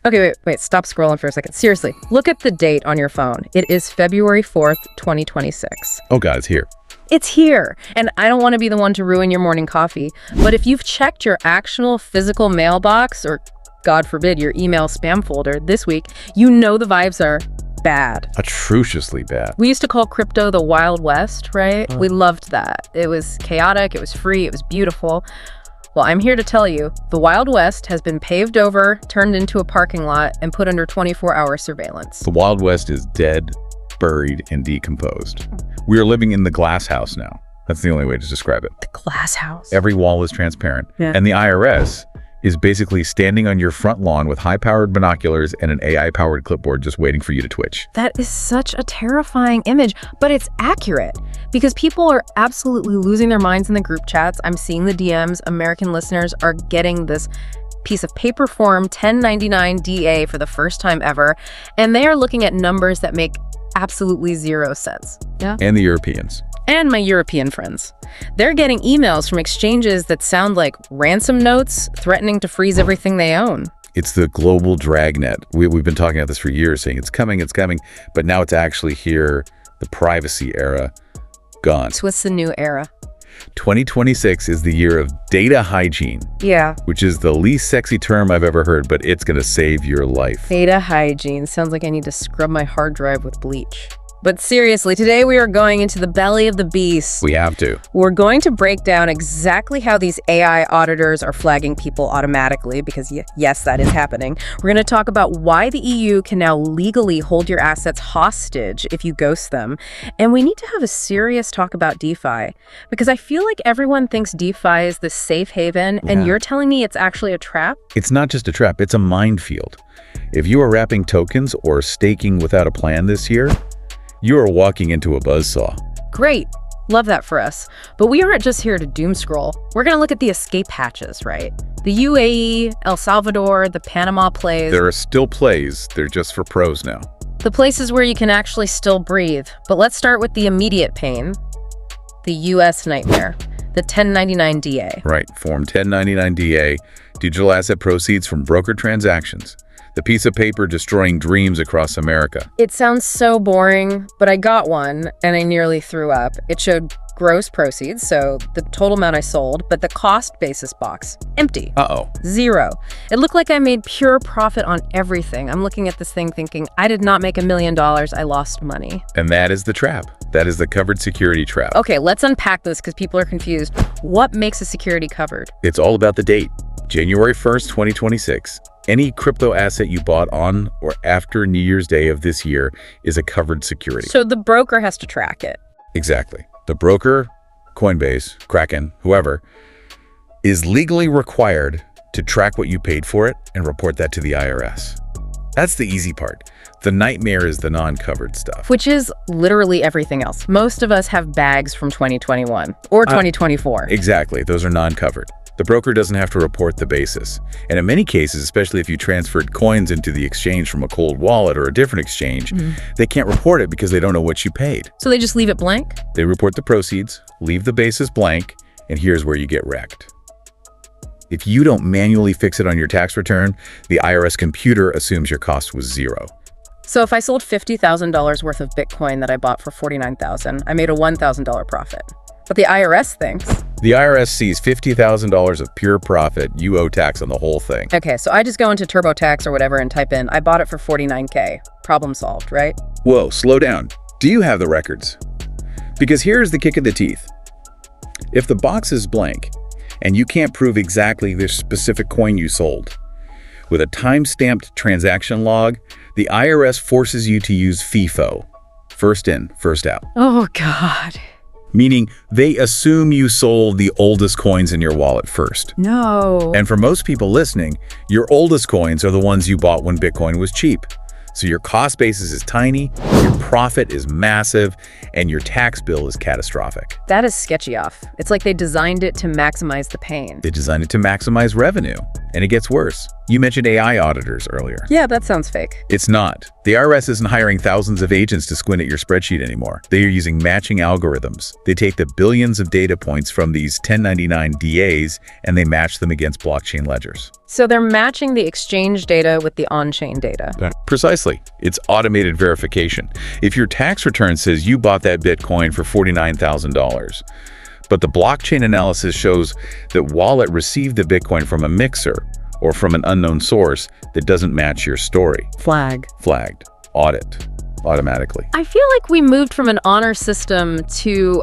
Okay, wait, stop scrolling for a second. Seriously, look at the date on your phone. It is February 4th, 2026. Oh God, it's here. It's here, and I don't want to be the one to ruin your morning coffee, but if you've checked your actual physical mailbox, or God forbid, your email spam folder this week, you know the vibes are bad. Atrociously bad. We used to call crypto the Wild West, right? We loved that. It was chaotic, it was free, it was beautiful. Well, I'm here to tell you, the Wild West has been paved over, turned into a parking lot, and put under 24-hour surveillance. The Wild West is dead, buried, and decomposed. We are living in the glass house now. That's the only way to describe it. The glass house. Every wall is transparent. Yeah. And the IRS is basically standing on your front lawn with high-powered binoculars and an AI-powered clipboard just waiting for you to twitch. That is such a terrifying image, but it's accurate because people are absolutely losing their minds in the group chats. I'm seeing the DMs. American listeners are getting this piece of paper form 1099 DA for the first time ever, and they are looking at numbers that make absolutely zero sense. Yeah. And the Europeans. And my European friends. They're getting emails from exchanges that sound like ransom notes threatening to freeze everything they own. It's the global dragnet. We've been talking about this for years, saying it's coming, but now it's actually here. The privacy era, gone. So what's the new era? 2026 is the year of data hygiene. Yeah. Which is the least sexy term I've ever heard, but it's going to save your life. Data hygiene. Sounds like I need to scrub my hard drive with bleach. But seriously, today we are going into the belly of the beast. We have to. We're going to break down exactly how these AI auditors are flagging people automatically, because yes, that is happening. We're going to talk about why the EU can now legally hold your assets hostage if you ghost them. And we need to have a serious talk about DeFi, because I feel like everyone thinks DeFi is the safe haven, and you're telling me it's actually a trap? It's not just a trap, it's a minefield. If you are wrapping tokens or staking without a plan this year, you are walking into a buzzsaw. Great. Love that for us. But we aren't just here to doom scroll. We're going to look at the escape hatches, right? The UAE, El Salvador, the Panama plays. There are still plays, they're just for pros now. The places where you can actually still breathe. But let's start with the immediate pain. The US nightmare. The 1099 DA. Right, Form 1099 DA, digital asset proceeds from broker transactions. The piece of paper destroying dreams across America. It sounds so boring, but I got one and I nearly threw up. It showed gross proceeds, so the total amount I sold, but the cost basis box, empty. Uh-oh. Zero. It looked like I made pure profit on everything. I'm looking at this thing thinking, I did not make $1 million, I lost money. And that is the trap. That is the covered security trap. Okay, let's unpack this because people are confused. What makes a security covered? It's all about the date. January 1st, 2026. Any crypto asset you bought on or after New Year's Day of this year is a covered security. So the broker has to track it. Exactly. The broker, Coinbase, Kraken, whoever, is legally required to track what you paid for it and report that to the IRS. That's the easy part. The nightmare is the non-covered stuff. Which is literally everything else. Most of us have bags from 2021 or 2024. Exactly. Those are non-covered. The broker doesn't have to report the basis. And in many cases, especially if you transferred coins into the exchange from a cold wallet or a different exchange, they can't report it because they don't know what you paid. So they just leave it blank? They report the proceeds, leave the basis blank, and here's where you get wrecked. If you don't manually fix it on your tax return, the IRS computer assumes your cost was zero. So if I sold $50,000 worth of Bitcoin that I bought for $49,000, I made a $1,000 profit. But the IRS thinks... The IRS sees $50,000 of pure profit. You owe tax on the whole thing. Okay, so I just go into TurboTax or whatever and type in, I bought it for $49K. Problem solved, right? Whoa, slow down. Do you have the records? Because here's the kick of the teeth. If the box is blank and you can't prove exactly the specific coin you sold, with a time-stamped transaction log, the IRS forces you to use FIFO, first in, first out. Oh, God. Meaning they assume you sold the oldest coins in your wallet first. No. And for most people listening, your oldest coins are the ones you bought when Bitcoin was cheap. So your cost basis is tiny, your profit is massive, and your tax bill is catastrophic. That is sketchy off. It's like they designed it to maximize the pain. They designed it to maximize revenue. And it gets worse. You mentioned AI auditors earlier. Yeah, that sounds fake. It's not. The IRS isn't hiring thousands of agents to squint at your spreadsheet anymore. They are using matching algorithms. They take the billions of data points from these 1099 DAs and they match them against blockchain ledgers. So they're matching the exchange data with the on-chain data. Precisely. It's automated verification. If your tax return says you bought that Bitcoin for $49,000, but the blockchain analysis shows that wallet received the Bitcoin from a mixer or from an unknown source that doesn't match your story. Flagged. Audit. Automatically. I feel like we moved from an honor system to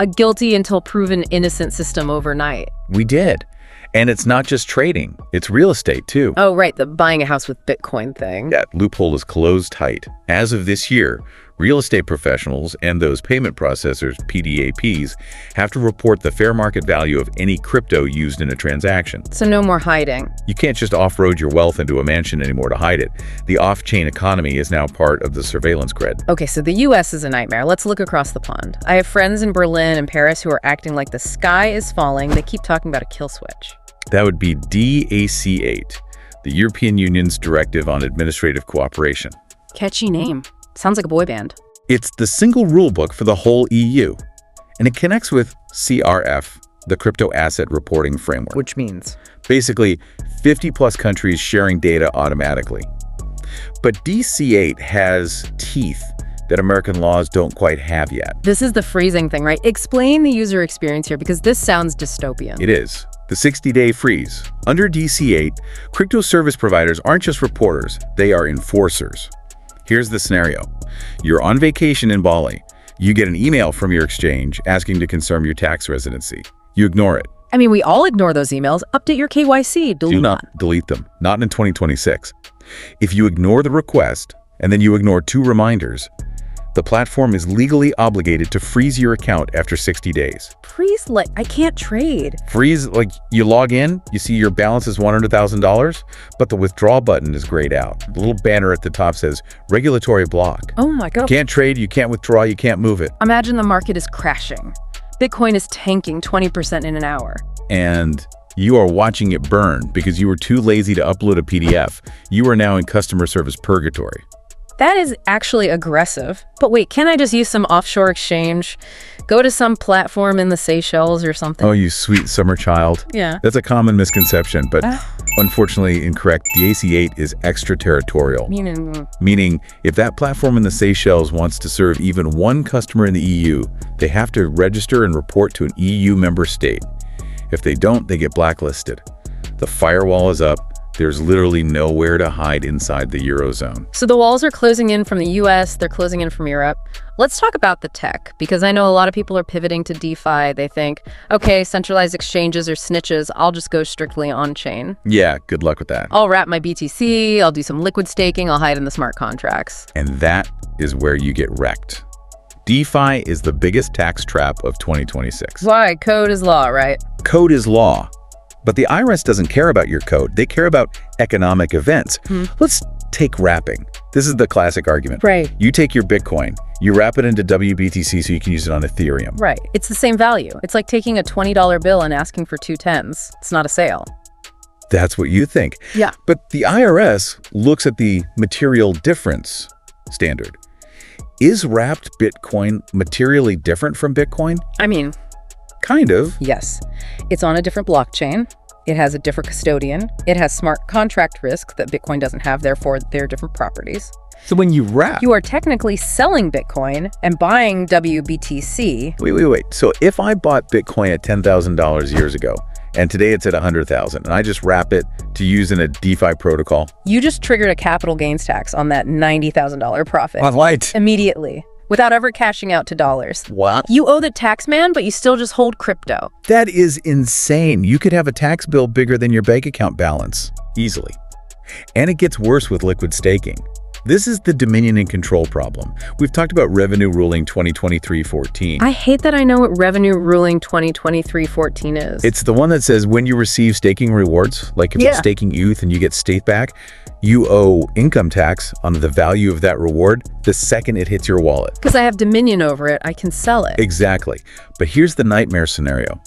a guilty until proven innocent system overnight. We did. And it's not just trading. It's real estate, too. Oh, right. The buying a house with Bitcoin thing. That loophole is closed tight. As of this year, real estate professionals and those payment processors, PDAPs, have to report the fair market value of any crypto used in a transaction. So no more hiding. You can't just off-road your wealth into a mansion anymore to hide it. The off-chain economy is now part of the surveillance grid. Okay, so the US is a nightmare. Let's look across the pond. I have friends in Berlin and Paris who are acting like the sky is falling. They keep talking about a kill switch. That would be DAC8, the European Union's Directive on Administrative Cooperation. Catchy name. Sounds like a boy band. It's the single rulebook for the whole EU, and it connects with CRF, the Crypto Asset Reporting Framework. Which means? Basically, 50-plus countries sharing data automatically. But DC8 has teeth that American laws don't quite have yet. This is the freezing thing, right? Explain the user experience here, because this sounds dystopian. It is. The 60-day freeze. Under DC8, crypto service providers aren't just reporters, they are enforcers. Here's the scenario. You're on vacation in Bali. You get an email from your exchange asking to confirm your tax residency. You ignore it. I mean, we all ignore those emails. Update your KYC. Do not delete them. Not in 2026. If you ignore the request, and then you ignore 2 reminders, the platform is legally obligated to freeze your account after 60 days. Freeze? Like, I can't trade. Freeze, like you log in, you see your balance is $100,000, but the withdraw button is grayed out. The little banner at the top says regulatory block. Oh my God. You can't trade, you can't withdraw, you can't move it. Imagine the market is crashing. Bitcoin is tanking 20% in an hour. And you are watching it burn because you were too lazy to upload a PDF. You are now in customer service purgatory. That is actually aggressive. But wait, can't I just use some offshore exchange? Go to some platform in the Seychelles or something? Oh, you sweet summer child. Yeah. That's a common misconception, but unfortunately incorrect. The AC8 is extraterritorial. Meaning, if that platform in the Seychelles wants to serve even one customer in the EU, they have to register and report to an EU member state. If they don't, they get blacklisted. The firewall is up. There's literally nowhere to hide inside the Eurozone. So the walls are closing in from the US, they're closing in from Europe. Let's talk about the tech, because I know a lot of people are pivoting to DeFi. They think, okay, centralized exchanges are snitches, I'll just go strictly on-chain. Yeah, good luck with that. I'll wrap my BTC, I'll do some liquid staking, I'll hide in the smart contracts. And that is where you get wrecked. DeFi is the biggest tax trap of 2026. Why? Code is law, right? Code is law. But the IRS doesn't care about your code. They care about economic events. Let's take wrapping. This is the classic argument. Right. You take your Bitcoin, you wrap it into WBTC so you can use it on Ethereum. Right. It's the same value. It's like taking a $20 bill and asking for 2 10s. It's not a sale. That's what you think. Yeah. But the IRS looks at the material difference standard. Is wrapped Bitcoin materially different from Bitcoin? I mean, kind of. Yes. It's on a different blockchain. It has a different custodian. It has smart contract risk that Bitcoin doesn't have, therefore they're different properties. So when you wrap... You are technically selling Bitcoin and buying WBTC. Wait. So if I bought Bitcoin at $10,000 years ago, and today it's at $100,000, and I just wrap it to use in a DeFi protocol... You just triggered a capital gains tax on that $90,000 profit. On light. Immediately. Without ever cashing out to dollars. What? You owe the tax man, but you still just hold crypto. That is insane. You could have a tax bill bigger than your bank account balance. Easily. And it gets worse with liquid staking. This is the dominion and control problem. We've talked about Revenue Ruling 2023-14. I hate that I know what Revenue Ruling 2023-14 is. It's the one that says when you receive staking rewards, like if it's staking ETH and you get state back, you owe income tax on the value of that reward the second it hits your wallet. Because I have dominion over it, I can sell it. Exactly. But here's the nightmare scenario.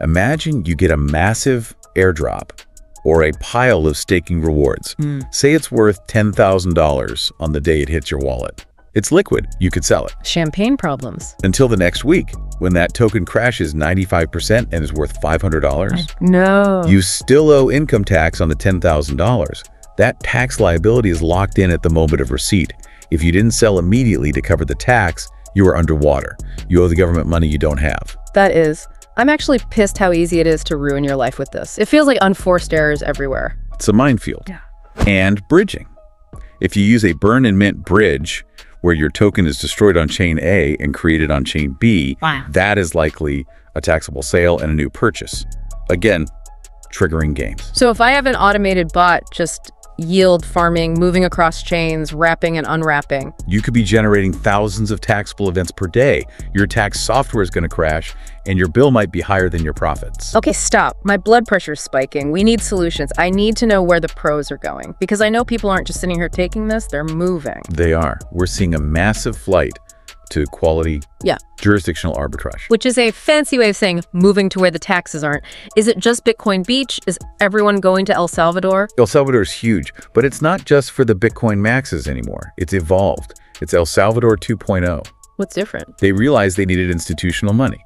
Imagine you get a massive airdrop or a pile of staking rewards. Say it's worth $10,000 on the day it hits your wallet. It's liquid. You could sell it. Champagne problems. Until the next week, when that token crashes 95% and is worth $500. No. You still owe income tax on the $10,000. That tax liability is locked in at the moment of receipt. If you didn't sell immediately to cover the tax, you are underwater. You owe the government money you don't have. That is. I'm actually pissed how easy it is to ruin your life with this. It feels like unforced errors everywhere. It's a minefield. Yeah. And bridging. If you use a burn and mint bridge, where your token is destroyed on chain A and created on chain B, that is likely a taxable sale and a new purchase. Again, triggering games. So if I have an automated bot just yield farming, moving across chains, wrapping and unwrapping, you could be generating thousands of taxable events per day. Your tax software is going to crash, and your bill might be higher than your profits. Okay, stop. My blood pressure's spiking. We need solutions. I need to know where the pros are going, because I know people aren't just sitting here taking this, they're moving. They are. We're seeing a massive flight to quality jurisdictional arbitrage. Which is a fancy way of saying moving to where the taxes aren't. Is it just Bitcoin Beach? Is everyone going to El Salvador? El Salvador is huge, but it's not just for the Bitcoin maxes anymore. It's evolved. It's El Salvador 2.0. What's different? They realized they needed institutional money.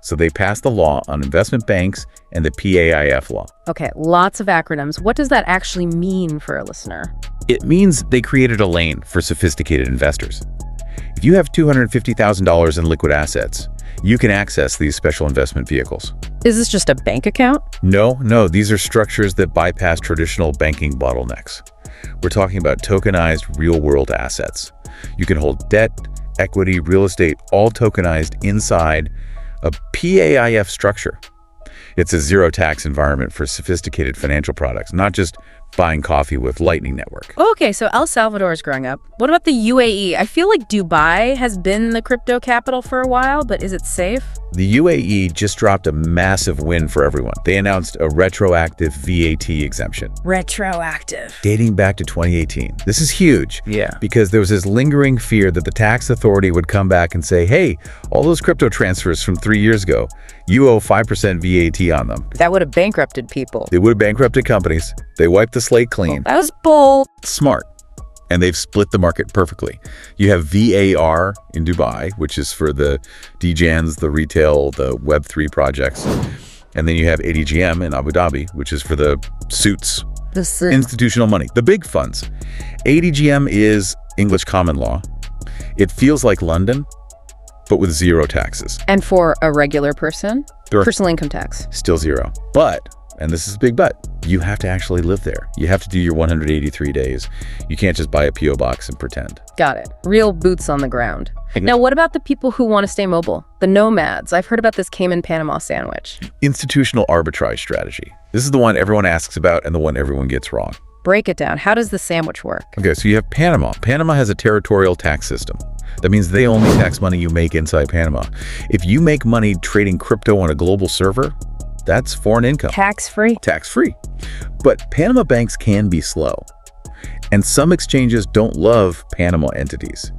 So they passed a law on investment banks and the PAIF law. Okay, lots of acronyms. What does that actually mean for a listener? It means they created a lane for sophisticated investors. If you have $250,000 in liquid assets, you can access these special investment vehicles. Is this just a bank account? No, these are structures that bypass traditional banking bottlenecks. We're talking about tokenized real-world assets. You can hold debt, equity, real estate, all tokenized inside a PAIF structure. It's a zero-tax environment for sophisticated financial products, not just buying coffee with Lightning Network. Okay, so El Salvador is growing up. What about the UAE? I feel like Dubai has been the crypto capital for a while, but is it safe? The UAE just dropped a massive win for everyone. They announced a retroactive VAT exemption. Retroactive. Dating back to 2018. This is huge. Yeah. Because there was this lingering fear that the tax authority would come back and say, hey, all those crypto transfers from 3 years ago, you owe 5% VAT on them. That would have bankrupted people. They would have bankrupted companies. They wiped the slate clean. That was bold. Smart. And they've split the market perfectly. You have VAR in Dubai, which is for the DJANs, the retail, the Web3 projects. And then you have ADGM in Abu Dhabi, which is for the suits, institutional money, the big funds. ADGM is English common law. It feels like London, but with zero taxes. And for a regular person, personal income tax. Still zero. But, and this is a big but, you have to actually live there. You have to do your 183 days. You can't just buy a P.O. box and pretend. Got it. Real boots on the ground. Now, what about the people who want to stay mobile? The nomads. I've heard about this Cayman-Panama sandwich. Institutional arbitrage strategy. This is the one everyone asks about and the one everyone gets wrong. Break it down. How does the sandwich work? Okay, so you have Panama. Panama has a territorial tax system. That means they only tax money you make inside Panama. If you make money trading crypto on a global server, that's foreign income. Tax-free? Tax-free. But Panama banks can be slow. And some exchanges don't love Panama entities.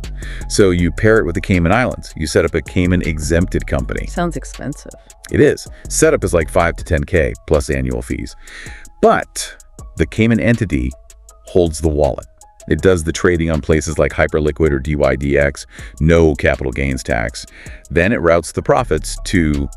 So you pair it with the Cayman Islands. You set up a Cayman exempted company. Sounds expensive. It is. Setup is like 5 to 10K plus annual fees. But the Cayman entity holds the wallet. It does the trading on places like Hyperliquid or DYDX, no capital gains tax. Then it routes the profits to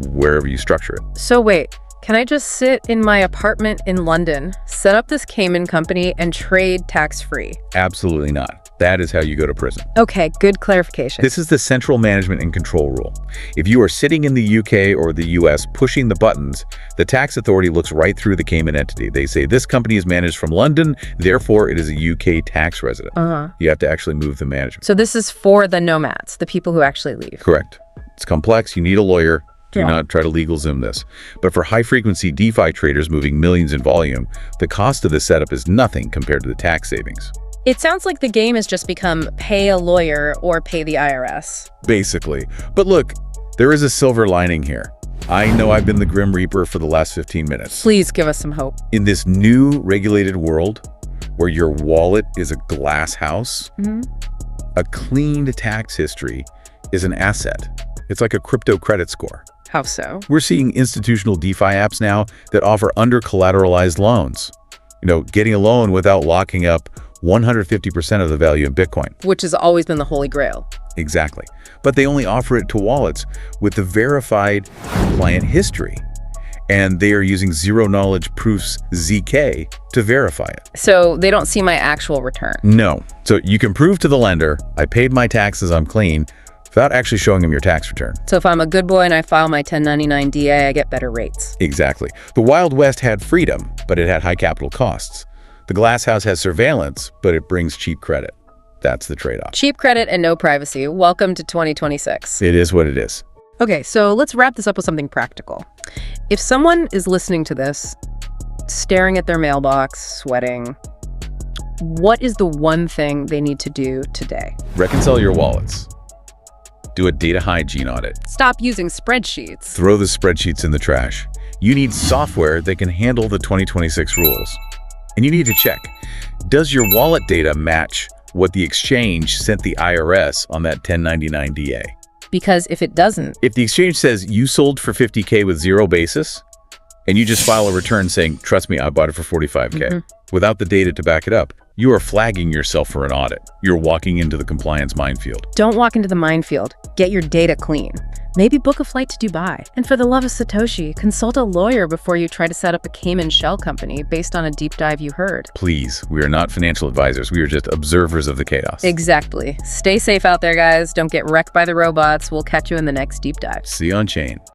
wherever you structure it. So wait, can I just sit in my apartment in London, set up this Cayman company, and trade tax-free? Absolutely not. That is how you go to prison. Okay, good clarification. This is the central management and control rule. If you are sitting in the UK or the US pushing the buttons, the tax authority looks right through the Cayman entity. They say this company is managed from London, therefore it is a UK tax resident. You have to actually move the management. So this is for the nomads, the people who actually leave. Correct. It's complex. You need a lawyer. Do not try to legal zoom this. But for high-frequency DeFi traders moving millions in volume, the cost of the setup is nothing compared to the tax savings. It sounds like the game has just become pay a lawyer or pay the IRS. Basically. But look, there is a silver lining here. I know I've been the Grim Reaper for the last 15 minutes. Please give us some hope. In this new regulated world where your wallet is a glass house, a cleaned tax history is an asset. It's like a crypto credit score. How so? We're seeing institutional DeFi apps now that offer under-collateralized loans. Getting a loan without locking up 150% of the value in Bitcoin. Which has always been the holy grail. Exactly. But they only offer it to wallets with the verified client history. And they are using zero-knowledge proofs, ZK, to verify it. So they don't see my actual return? No. So you can prove to the lender, I paid my taxes, I'm clean, without actually showing them your tax return. So if I'm a good boy and I file my 1099 DA, I get better rates. Exactly. The Wild West had freedom, but it had high capital costs. The Glass House has surveillance, but it brings cheap credit. That's the trade-off. Cheap credit and no privacy. Welcome to 2026. It is what it is. Okay, so let's wrap this up with something practical. If someone is listening to this, staring at their mailbox, sweating, what is the one thing they need to do today? Reconcile your wallets. Do a data hygiene audit. Stop using spreadsheets. Throw the spreadsheets in the trash. You need software that can handle the 2026 rules. And you need to check, does your wallet data match what the exchange sent the IRS on that 1099 DA? Because if it doesn't... If the exchange says you sold for $50K with zero basis, and you just file a return saying, trust me, I bought it for $45K, without the data to back it up, you are flagging yourself for an audit. You're walking into the compliance minefield. Don't walk into the minefield. Get your data clean. Maybe book a flight to Dubai. And for the love of Satoshi, consult a lawyer before you try to set up a Cayman shell company based on a deep dive you heard. Please, we are not financial advisors. We are just observers of the chaos. Exactly. Stay safe out there, guys. Don't get wrecked by the robots. We'll catch you in the next deep dive. See you on chain.